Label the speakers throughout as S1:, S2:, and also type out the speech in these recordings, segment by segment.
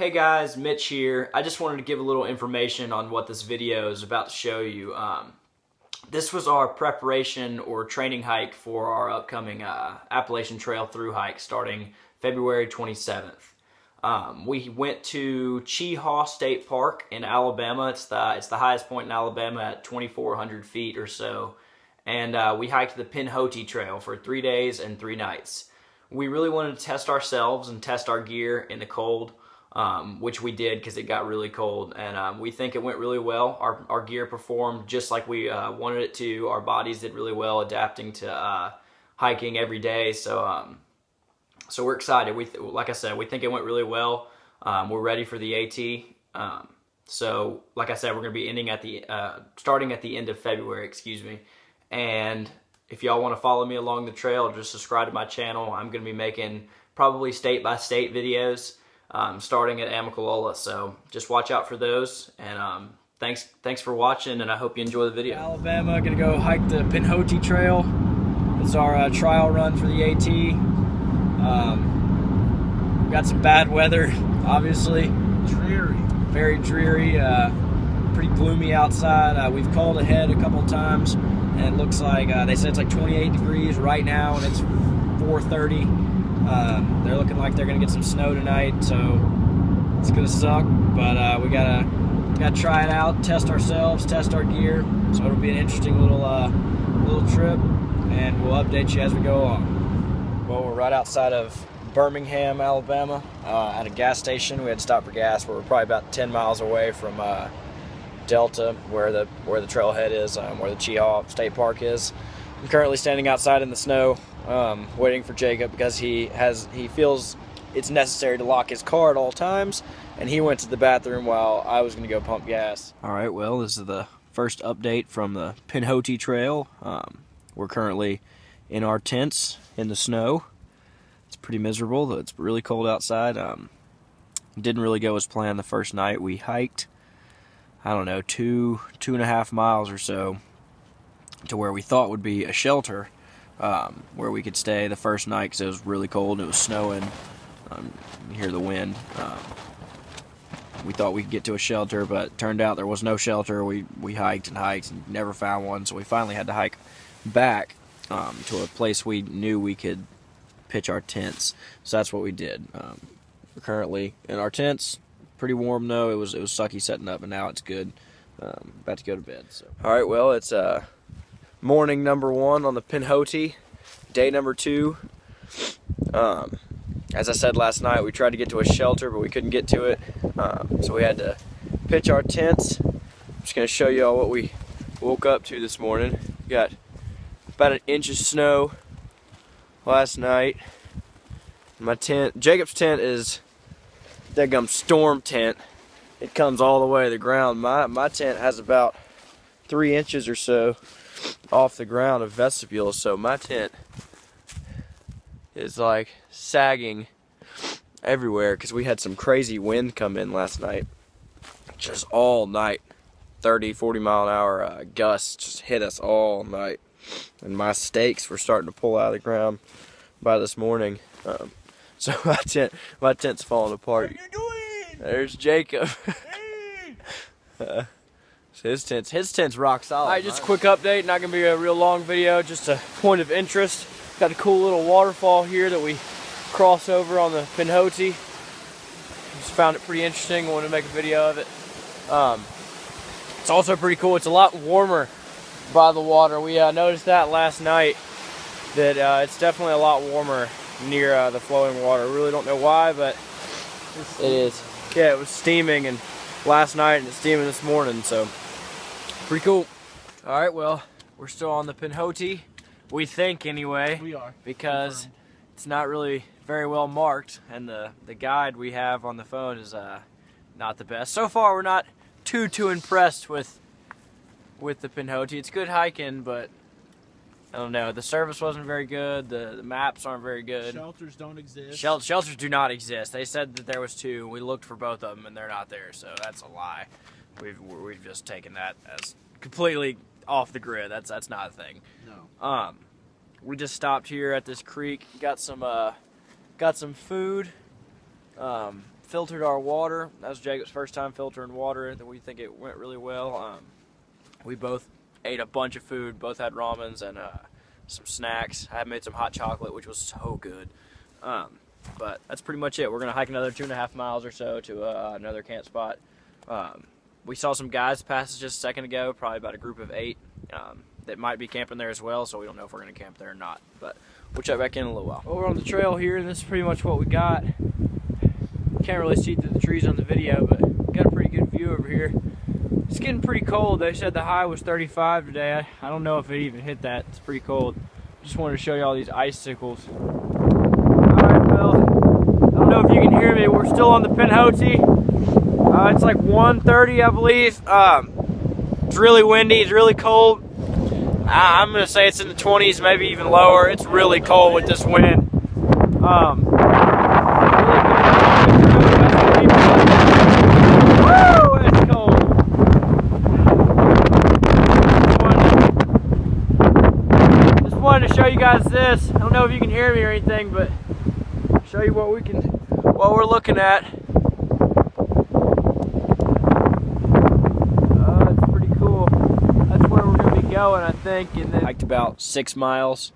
S1: Hey guys, Mitch here. I just wanted to give a little information on what this video is about to show you. This was our preparation or training hike for our upcoming Appalachian Trail through hike starting February 27th. We went to Cheahaw State Park in Alabama. It's the highest point in Alabama at 2,400 feet or so. And we hiked the Pinhoti Trail for 3 days and 3 nights. We really wanted to test ourselves and test our gear in the cold. Which we did because it got really cold, and we think it went really well. Our gear performed just like we wanted it to. Our bodies did really well adapting to hiking every day, so so we're excited. Like I said, we think it went really well. We're ready for the AT. So like I said, we're going to be ending at starting at the end of February, excuse me. And if y'all want to follow me along the trail, just subscribe to my channel. I'm going to be making probably state-by-state videos. Starting at Amicalola, so just watch out for those, and thanks for watching, and I hope you enjoy the video. Alabama, gonna go hike the Pinhoti Trail. It's our trial run for the AT. Got some bad weather, obviously. Dreary. Very dreary, pretty gloomy outside. We've called ahead a couple times, and it looks like, they said it's like 28 degrees right now, and it's 4:30. They're looking like they're gonna get some snow tonight, so it's gonna suck. But we gotta try it out, test ourselves, test our gear. So it'll be an interesting little trip, and we'll update you as we go along. Well, we're right outside of Birmingham, Alabama, at a gas station. We had to stop for gas. We're probably about 10 miles away from Delta, where the trailhead is, where the Cheahaw State Park is. I'm currently standing outside in the snow, waiting for Jacob because he feels it's necessary to lock his car at all times, and he went to the bathroom while I was going to go pump gas. All right, well, this is the first update from the Pinhoti Trail. We're currently in our tents in the snow. It's pretty miserable. It's really cold outside. Didn't really go as planned the first night. We hiked, I don't know, 2.5 miles or so to where we thought would be a shelter, where we could stay the first night because it was really cold and it was snowing. You hear the wind. We thought we could get to a shelter, but it turned out there was no shelter. We hiked and hiked and never found one, so we finally had to hike back to a place we knew we could pitch our tents. So that's what we did. We're currently in our tents. Pretty warm though. It was sucky setting up, and now it's good. About to go to bed. So. All right, well, it's morning number 1 on the Pinhoti, day number 2. As I said last night, we tried to get to a shelter, but we couldn't get to it, so we had to pitch our tents. I'm just going to show you all what we woke up to this morning. We got about 1 inch of snow last night. My tent, Jacob's tent, is daggum storm tent. It comes all the way to the ground. My tent has about 3 inches or so off the ground of vestibule, so my tent is like sagging everywhere because we had some crazy wind come in last night, just all night. 30-40 mile an hour gusts just hit us all night, and my stakes were starting to pull out of the ground by this morning. So my tent's falling apart.
S2: What are you doing?
S1: There's Jacob.
S2: Hey!
S1: So his tent's rock solid.
S3: Alright, just a quick update, not going to be a real long video, just a point of interest. Got a cool little waterfall here that we cross over on the Pinhoti. Just found it pretty interesting, wanted to make a video of it. It's also pretty cool, it's a lot warmer by the water. We noticed that last night, that it's definitely a lot warmer near the flowing water. I really don't know why, but it is. Yeah, it was steaming and last night and it's steaming this morning, so pretty cool. Alright, well, we're still on the Pinhoti. We think anyway.
S2: We are.
S3: Because it's not really very well marked, and the guide we have on the phone is not the best. So far we're not too impressed with the Pinhoti. It's good hiking, but I don't know. The service wasn't very good. The maps aren't very good.
S2: Shelters don't exist.
S3: Shelters do not exist. They said that there was 2. We looked for both of them, and they're not there. So that's a lie. We've just taken that as completely off the grid. That's not a thing.
S2: No.
S3: We just stopped here at this creek. Got some food. filtered our water. That was Jacob's first time filtering water, and we think it went really well. We both ate a bunch of food, both had ramens and some snacks. I made some hot chocolate, which was so good. But that's pretty much it. We're gonna hike another 2.5 miles or so to another camp spot. We saw some guys pass us just a second ago, probably about a group of 8 that might be camping there as well, so we don't know if we're gonna camp there or not, but we'll check back in a little while. Well, we're on the trail here, and this is pretty much what we got. Can't really see through the trees on the video, but got a pretty good view over here. It's getting pretty cold. They said the high was 35 today. I don't know if it even hit that. It's pretty cold. Just wanted to show you all these icicles. Alright, well, I don't know if you can hear me. We're still on the Pinhoti. It's like 1:30, I believe. It's really windy. It's really cold. I'm going to say it's in the 20s, maybe even lower. It's really cold with this wind. Woo, it's cold. Just wanted to show you guys this. I don't know if you can hear me or anything, but show you what we're looking at. It's pretty cool. That's where we're going to be going, I think. And then hiked about 6 miles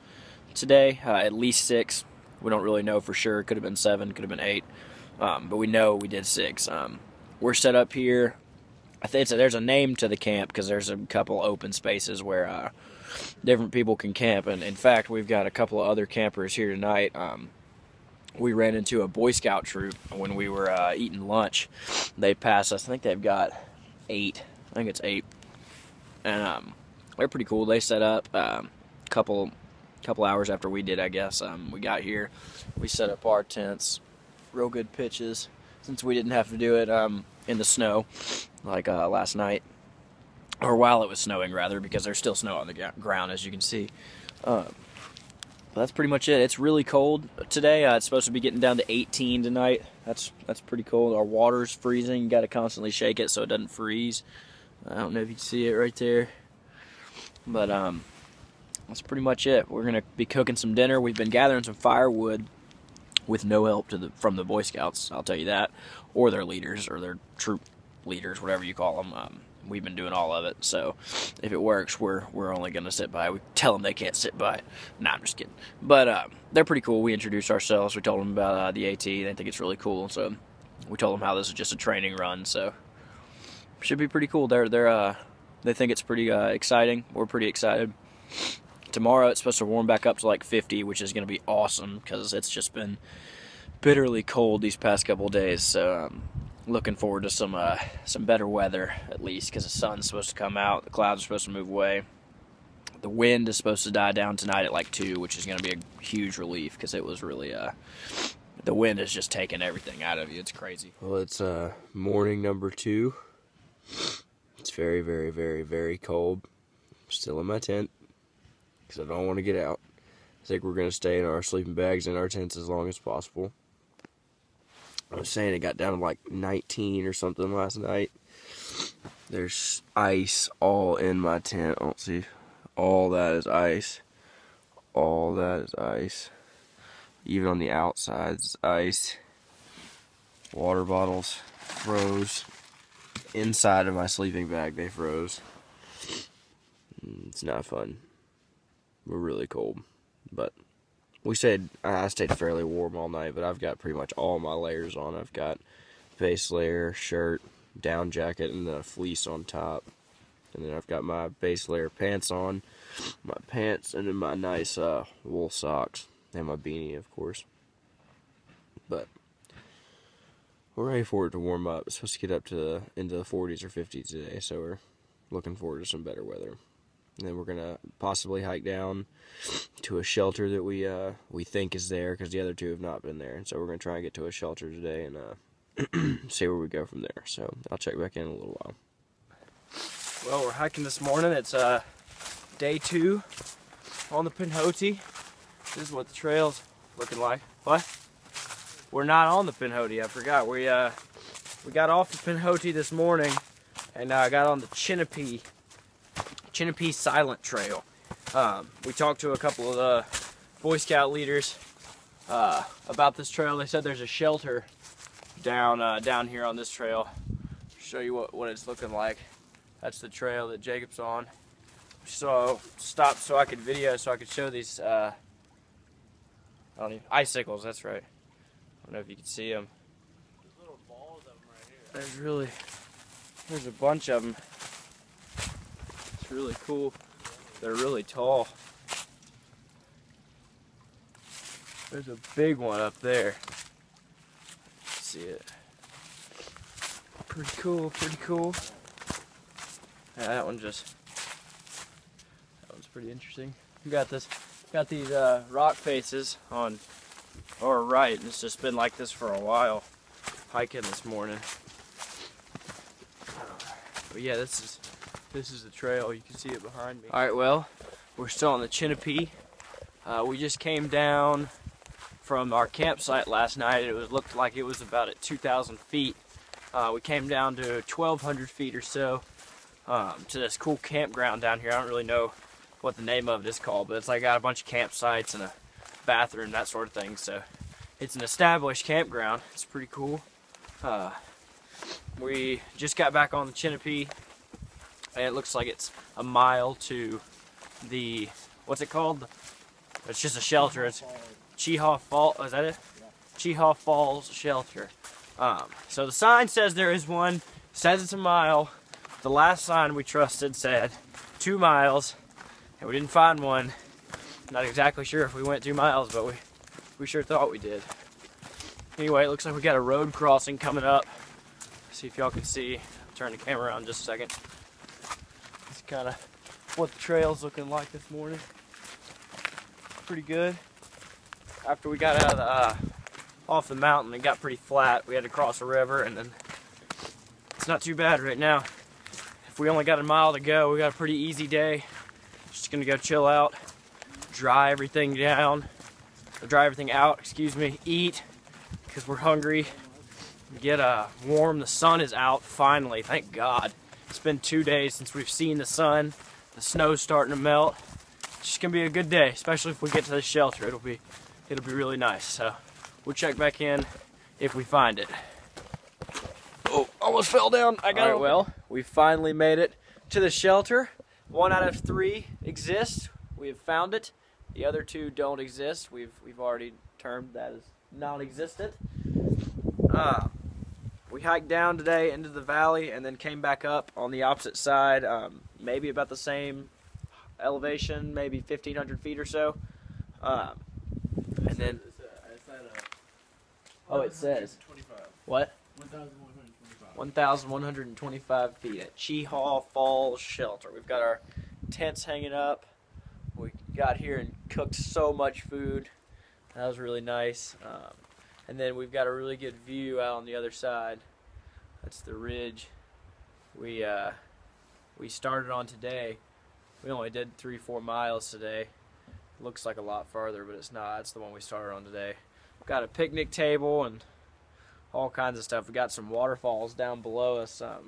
S3: today, at least 6. We don't really know for sure. Could have been 7, could have been 8, but we know we did 6. We're set up here. I think there's a name to the camp because there's a couple open spaces where different people can camp, and in fact, we've got a couple of other campers here tonight. We ran into a Boy Scout troop when we were eating lunch. They passed us. I think they've got 8. I think it's 8, and they're pretty cool. They set up couple hours after we did, I guess. We got here, we set up our tents, real good pitches, since we didn't have to do it in the snow like last night, or while it was snowing rather, because there's still snow on the ground, as you can see. But that's pretty much it. It's really cold today. It's supposed to be getting down to 18 tonight. That's pretty cold. Our water's freezing. You got to constantly shake it so it doesn't freeze. I don't know if you can see it right there, but that's pretty much it. We're going to be cooking some dinner. We've been gathering some firewood with no help from the Boy Scouts, I'll tell you that, or their leaders, or their troop leaders, whatever you call them. We've been doing all of it, so if it works, we're only going to sit by. We tell them they can't sit by. Nah, I'm just kidding. But they're pretty cool. We introduced ourselves. We told them about the AT. They think it's really cool, so we told them how this is just a training run, so should be pretty cool. They think it's pretty exciting. We're pretty excited. Tomorrow it's supposed to warm back up to like 50, which is going to be awesome because it's just been bitterly cold these past couple days. So looking forward to some better weather, at least, because the sun's supposed to come out, the clouds are supposed to move away. The wind is supposed to die down tonight at like 2, which is going to be a huge relief because it was really the wind is just taking everything out of you. It's crazy. Well, it's morning number 2. It's very, very, very, very cold. I'm still in my tent because I don't want to get out. I think we're going to stay in our sleeping bags in our tents as long as possible. I was saying it got down to like 19 or something last night. There's ice all in my tent. I don't see. All that is ice. All that is ice. Even on the outsides, ice. Water bottles froze. Inside of my sleeping bag, they froze. It's not fun. We're really cold, but I stayed fairly warm all night, but I've got pretty much all my layers on. I've got base layer, shirt, down jacket, and the fleece on top. And then I've got my base layer pants on, my pants, and then my nice wool socks, and my beanie, of course. But we're ready for it to warm up. It's supposed to get up to into the 40s or 50s today, so we're looking forward to some better weather. And then we're gonna possibly hike down to a shelter that we think is there, because the other 2 have not been there. And so we're gonna try and get to a shelter today and see where we go from there. So I'll check back in a little while. Well, we're hiking this morning. It's day 2 on the Pinhoti. This is what the trail's looking like. What? We're not on the Pinhoti. I forgot. We got off the Pinhoti this morning and got on the Chinapee Silent Trail. We talked to a couple of the Boy Scout leaders about this trail. They said there's a shelter down here on this trail. Show you what it's looking like. That's the trail that Jacob's on. So stopped so I could video, so I could show these icicles. That's right. I don't know if you can see them.
S2: There's little balls of them right here.
S3: There's a bunch of them. It's really cool. They're really tall. There's a big one up there. See it? Pretty cool, pretty cool. Yeah, that one's pretty interesting. We got these rock faces on our right, and it's just been like this for a while. Hiking this morning. But yeah, this is the trail. You can see it behind me. All right, well, we're still on the Chinape. We just came down from our campsite last night. It looked like it was about at 2,000 feet. We came down to 1,200 feet or so to this cool campground down here. I don't really know what the name of it is called, but it's like got a bunch of campsites and a bathroom, that sort of thing. So it's an established campground. It's pretty cool. We just got back on the Chinape, and it looks like it's a mile to the, what's it called? It's just a shelter. It's Cheahaw Falls. Is that it? Yeah. Cheahaw Falls Shelter. So the sign says there is one. Says it's a mile. The last sign we trusted said 2 miles, and we didn't find one. Not exactly sure if we went 2 miles, but we sure thought we did. Anyway, it looks like we got a road crossing coming up. See if y'all can see. I'll turn the camera around in just a second. It's kind of what the trail's looking like this morning. Pretty good. After we got out of off the mountain, it got pretty flat. We had to cross a river, and then it's not too bad right now. If we only got a mile to go, we got a pretty easy day. Just gonna go chill out, dry everything down, or dry everything out, excuse me, eat, because we're hungry. Get warm. The sun is out finally, thank God. It's been 2 days since we've seen the sun. The snow's starting to melt. It's just gonna be a good day, especially if we get to the shelter. It'll be really nice. So we'll check back in if we find it. Oh, almost fell down. I got it. Well, we finally made it to the shelter. 1 out of 3 exists. We have found it. The other 2 don't exist. We've already termed that as non-existent. We hiked down today into the valley and then came back up on the opposite side, maybe about the same elevation, maybe 1,500 feet or so. And then, oh, it says, what?
S2: 1,125.
S3: 1,125 feet at Cheahaw Falls Shelter. We've got our tents hanging up. We got here and cooked so much food. That was really nice. And then we've got a really good view out on the other side. That's the ridge we started on today. We only did 3-4 miles today. Looks like a lot farther, but it's not. That's the one we started on today. We've got a picnic table and all kinds of stuff. We got some waterfalls down below us. We're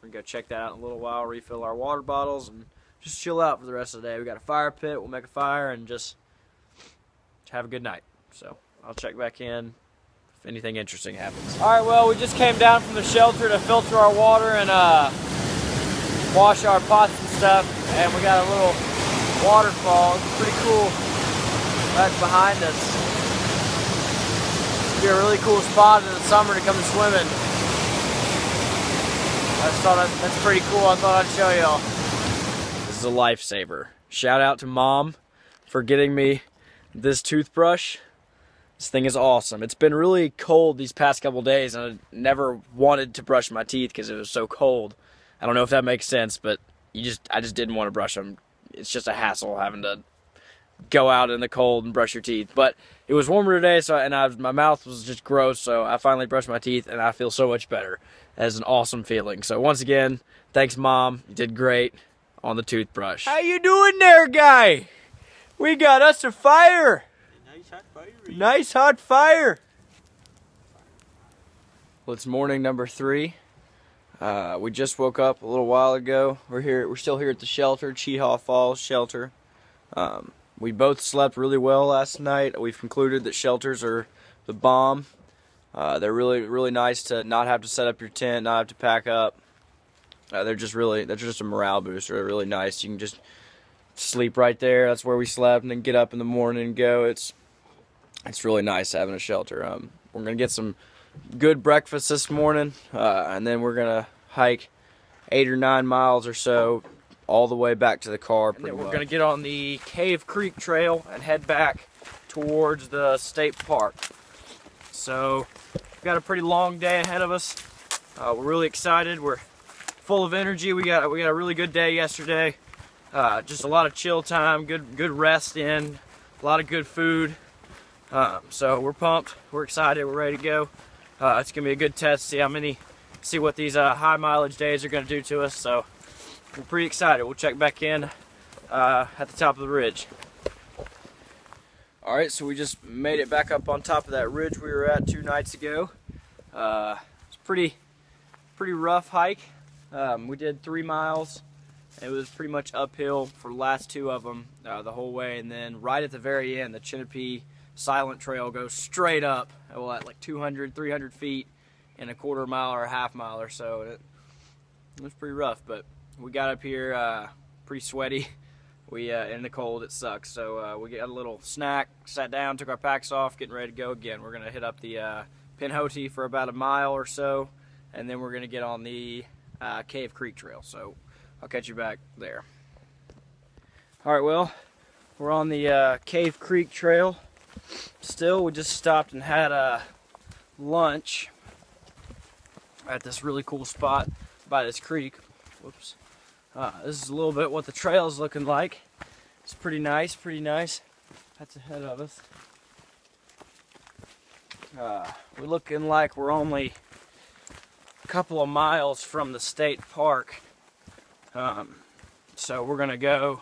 S3: gonna go check that out in a little while, refill our water bottles, and just chill out for the rest of the day. We got a fire pit. We'll make a fire and just have a good night. So I'll check back in if anything interesting happens. All right, well, we just came down from the shelter to filter our water and wash our pots and stuff, and we got a little waterfall. It's pretty cool. Right behind us. It'd be a really cool spot in the summer to come swimming. I just thought that's pretty cool. I thought I'd show y'all. This is a lifesaver. Shout out to Mom for getting me this toothbrush. This thing is awesome. It's been really cold these past couple days, and I never wanted to brush my teeth because it was so cold. I don't know if that makes sense, but I just didn't want to brush them. It's just a hassle having to go out in the cold and brush your teeth. But it was warmer today, so my mouth was just gross, so I finally brushed my teeth, and I feel so much better. That's an awesome feeling. So once again, thanks, Mom. You did great on the toothbrush. How you doing there, guy? We got us a fire.
S2: Nice hot fire.
S3: Nice hot fire. Well, it's morning number 3. We just woke up a little while ago. We're still here at the shelter, Cheahaw Falls Shelter. We both slept really well last night. We've concluded that shelters are the bomb.
S1: They're really nice to not have to set up your tent, not have to pack up. They're just a morale booster. They're really nice. You can just sleep right there. That's where we slept, and then get up in the morning and go. It's really nice having a shelter. We're gonna get some good breakfast this morning, and then we're gonna hike 8 or 9 miles or so all the way back to the car.
S3: And then we're gonna get on the Cave Creek Trail and head back towards the state park. So we've got a pretty long day ahead of us. We're really excited. We're full of energy. We got a really good day yesterday. Just a lot of chill time, good rest in, a lot of good food. So we're pumped, we're excited, we're ready to go. It's gonna be a good test, see what these high mileage days are gonna do to us. So we're pretty excited. We'll check back in at the top of the ridge.
S1: All right, so we just made it back up on top of that ridge we were at 2 nights ago. It's a pretty rough hike. We did 3 miles. It was pretty much uphill for the last 2 of them the whole way, and then right at the very end, the Appalachian Silent Trail goes straight up, well, at like 200, 300 feet in a quarter mile or a half mile or so. It was pretty rough, but we got up here pretty sweaty. We in the cold, it sucks. So we got a little snack, sat down, took our packs off, getting ready to go again. We're gonna hit up the Pinhoti for about a mile or so, and then we're gonna get on the Cave Creek Trail. So I'll catch you back there. All right, well, we're on the Cave Creek Trail. Still, we just stopped and had lunch at this really cool spot by this creek. Whoops. This is a little bit what the trail is looking like. It's pretty nice, pretty nice. That's ahead of us. We're looking like we're only a couple of miles from the state park. So we're gonna go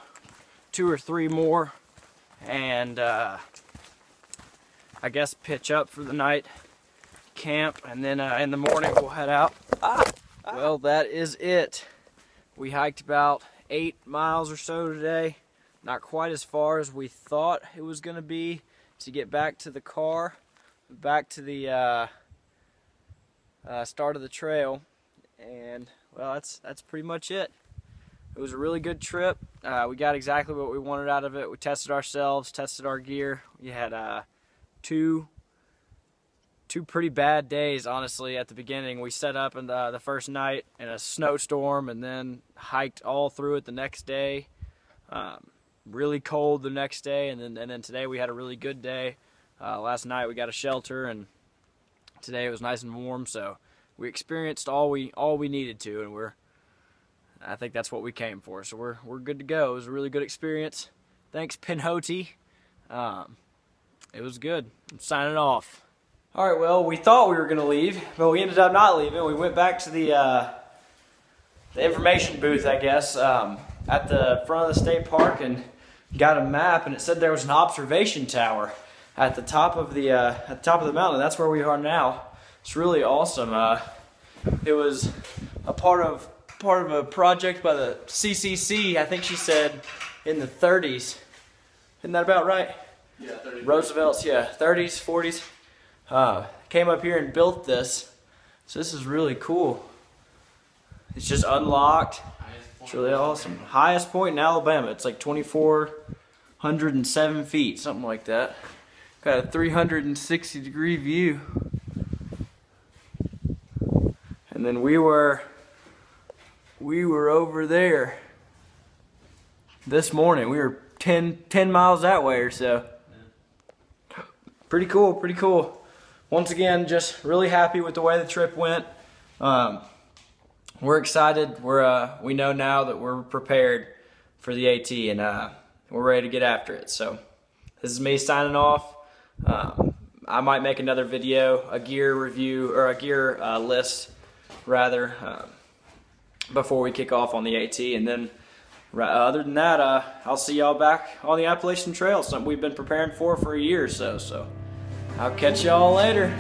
S1: 2 or 3 more and I guess pitch up for the night, camp, and then in the morning we'll head out. Well, that is it. We hiked about 8 miles or so today. Not quite as far as we thought it was gonna be to get back to the car, back to the start of the trail, and well, that's pretty much it. It was a really good trip. We got exactly what we wanted out of it. We tested ourselves, tested our gear. We had two pretty bad days, honestly, at the beginning. We set up in the first night in a snowstorm and then hiked all through it the next day. Really cold the next day, and then today we had a really good day. Last night we got a shelter, and today it was nice and warm, so we experienced all we needed to, and I think that's what we came for. So we're good to go. It was a really good experience. Thanks, Pinhoti. It was good. I'm signing off. All right, well, we thought we were going to leave, but we ended up not leaving. We went back to the information booth, I guess, at the front of the state park, and got a map, and it said there was an observation tower at the top of the mountain. That's where we are now. It's really awesome. It was a part of a project by the CCC. I think she said in the 30s. Isn't that about right?
S2: Yeah, 30s.
S1: Roosevelt's, yeah, 30s, 40s. Came up here and built this. So this is really cool. It's just unlocked. It's really awesome. Highest point in Alabama. It's like 2,407 feet, something like that. Got a 360-degree view. And then we were over there this morning. We were 10 miles that way or so. Pretty cool, pretty cool. Once again, just really happy with the way the trip went. We're excited. We know now that we're prepared for the AT, and we're ready to get after it. So this is me signing off. I might make another video, a gear review, or a gear list rather, before we kick off on the AT, and then other than that, I'll see y'all back on the Appalachian Trail, something we've been preparing for a year or so. So I'll catch y'all later.